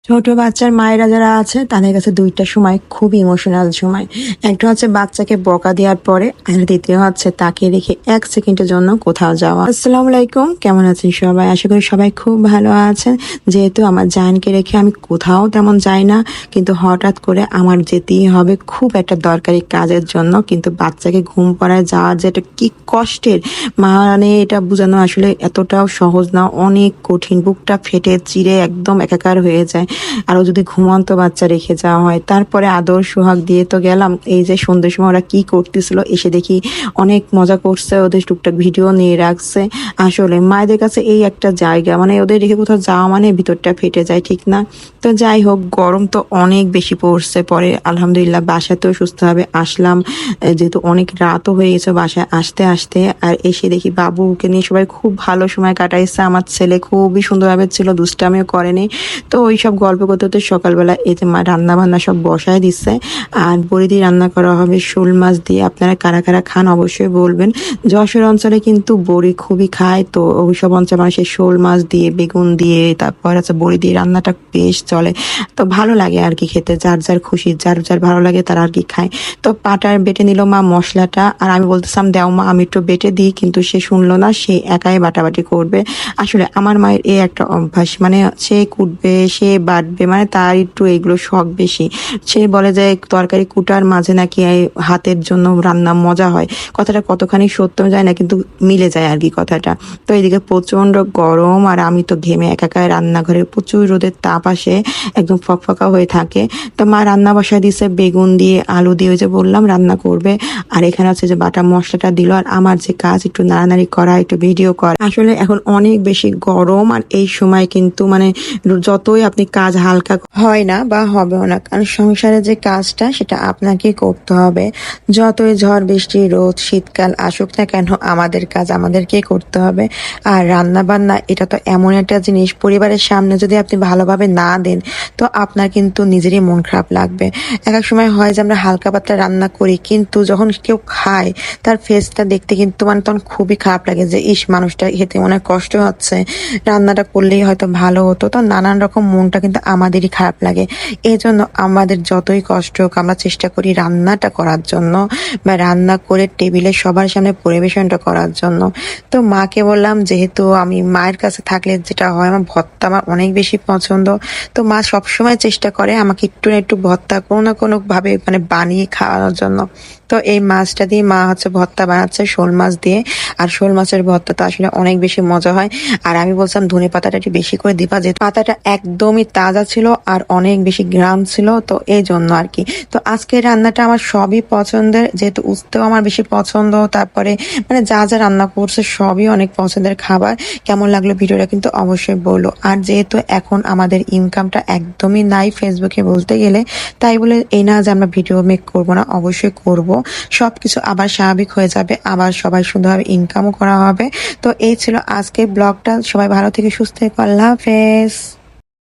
ছোট বাচ্চার মায়েরা যারা আছে তাদের কাছে দুইটা সময় খুব ইমোশনাল সময়। একটা হচ্ছে বাচ্চাকে বকা দেওয়ার পরে, আর দ্বিতীয় হচ্ছে তাকে রেখে 1 সেকেন্ডের জন্য কোথাও যাওয়া। আসসালামু আলাইকুম, কেমন আছেন সবাই? আশা করি সবাই খুব ভালো আছেন। যেহেতু আমার জায়ানকে রেখে আমি কোথাও তেমন যাই না, কিন্তু হঠাৎ করে আমার যেতেই হবে খুব একটা দরকারি কাজের জন্য। কিন্তু বাচ্চাকে ঘুম পাড়ায় যাওয়ার যে এটা কি কষ্টের, মানে এটা বোঝানো আসলে এতটাও সহজ না, অনেক কঠিন। বুকটা ফেটে চিরে একদম একাকার হয়ে যায়। আরো যদি ঘুমন্ত বাচ্চা রেখে যাওয়া হয়, তারপরে আদর সোহাগ দিয়ে তো গেলাম। এই যে সন্ধ্যের সময় ওরা কি করতেছিল, এসে দেখি অনেক মজা করছে, ওদের টুকটাক ভিডিও নিয়ে রাখছে। আসলে মায়েদের কাছে এই একটা জায়গা, মানে ওদের রেখে কোথাও যাওয়া মানে ভিতরটা ফেটে যায়, ঠিক না? তো যাই হোক, গরম তো অনেক বেশি পড়ছে। পরে আলহামদুলিল্লাহ বাসাতেও সুস্থভাবে আসলাম, যেহেতু অনেক রাতও হয়ে গেছে বাসায় আসতে আসতে। আর এসে দেখি বাবুকে নিয়ে সবাই খুব ভালো সময় কাটাইছে। আমার ছেলে খুবই সুন্দরভাবে ছিল, দুষ্টামিও করেনি। তো ওই সব গল্প করতে করতে সকালবেলা এই যে মা রান্না বান্না সব বসায় দিচ্ছে। আর বড়ি দিয়ে রান্না করা হবে শোল মাছ দিয়ে। আপনারা কারা কারা খান অবশ্যই বলবেন। যশোর অঞ্চলে কিন্তু বড়ি খুবই খায়, তো ওই সব অঞ্চলে মানুষের শোল মাছ দিয়ে, বেগুন দিয়ে, তারপর আছে বড়ি দিয়ে রান্নাটা বেশ চলে। তো ভালো লাগে আর কি খেতে, যার যার খুশি, যার যার ভালো লাগে তারা আর কি খায়। তো পাটার বেটে নিল মা মশলাটা, আর আমি বলতেছিলাম দেও মা আমি একটু বেটে দিই, কিন্তু সে শুনলো না, সে একাই বাটাবাটি করবে। আসলে আমার মায়ের এই একটা অভ্যাস, মানে সে কুটবে, সে বাটবে, মানে তার একটু এগুলো শখ বেশি। সে বলে যে তরকারি কুটার মাঝে নাকি এই হাতের জন্য রান্না মজা হয়। কথাটা কতখানি সত্য যায় না, কিন্তু মিলে যায় আর কি কথাটা। তো এইদিকে প্রচন্ড গরম, আর আমি তো ঘেমে একাকার, রান্নাঘরে প্রচুর রোদের তাপ আসে, একদম ফকফকা হয়ে থাকে। তো মা রান্না বসায় দিছে বেগুন দিয়ে আলু দিয়ে, ওই যে বললাম রান্না করবে। আর এখানে আছে যে বাটা মশলাটা দিল, আর আমার যে কাজ একটু নাড়ানাড়ি করা, একটু ভিডিও করা। আসলে এখন অনেক বেশি গরম, আর এই সময় কিন্তু মানে যতই আপনি কাজ হালকা হয় না বা হবেও না, কারণ সংসারে যে কাজটা সেটা আপনাকে করতে হবে। যতই ঝড় বৃষ্টি রোদ শীতকাল আসুক না কেন, আমাদের কাজ আমাদেরকে করতে হবে। আর রান্না বান্না এটা তো এমন একটা জিনিস, পরিবারের সামনে যদি আপনি ভালোভাবে না দেন, তো আপনার কিন্তু নিজেরই মন খারাপ লাগবে। এক এক সময় হয় যে আমরা হালকা পাতলা রান্না করি, কিন্তু যখন কেউ খায় তার ফেসটা দেখতে কিন্তু মানে তখন খুবই খারাপ লাগে, যে ইস মানুষটা খেতে মনে হয় কষ্ট হচ্ছে, রান্নাটা করলেই হয়তো ভালো হতো। তো নানান রকম মনটা কিন্তু আমাদেরই খারাপ লাগে। এই জন্য আমাদের যতই কষ্ট হোক, আমরা চেষ্টা করি রান্নাটা করার জন্য, বা রান্না করে টেবিলে সবার সামনে পরিবেশনটা করার জন্য। তো মাকে বললাম, যেহেতু আমি মায়ের কাছে থাকলে যেটা হয়, আমার ভর্তা আমার অনেক বেশি পছন্দ। তো মা সবসময় চেষ্টা করে আমাকে একটু না একটু ভর্তা কোনো না কোনো ভাবে মানে বানিয়ে খাওয়ানোর জন্য। তো এই মাছটা দিয়ে মা হচ্ছে ভর্তা বানাচ্ছে শোল মাছ দিয়ে। আর শোল মাছের ভর্তা তো আসলে অনেক বেশি মজা হয়। আর আমি বলছিলাম ধনে পাতাটা একটু বেশি করে দিবা, যে পাতাটা একদমই তাজা ছিল আর অনেক বেশি গ্রাম ছিল, তো এই জন্য আর কি। তো আজকের রান্নাটা আমার সবই পছন্দের, যেহেতু উস্তেও আমার বেশি পছন্দ, তারপরে মানে যা যা রান্না করছে সবই অনেক পছন্দের খাবার। কেমন লাগলো ভিডিওটা কিন্তু অবশ্যই বলো। আর যেহেতু এখন আমাদের ইনকামটা একদমই নাই ফেসবুকে বলতে গেলে, তাই বলে এই না যে আমরা ভিডিও মেক করবো না, অবশ্যই করব। সবকিছু আবার স্বাভাবিক হয়ে যাবে, আবার সবাই সুন্দরভাবে ইনকামও করা হবে। তো এই ছিল আজকের ব্লগটা। সবাই ভালো থেকে সুস্থ থেকে, আল্লাহ হাফেজ।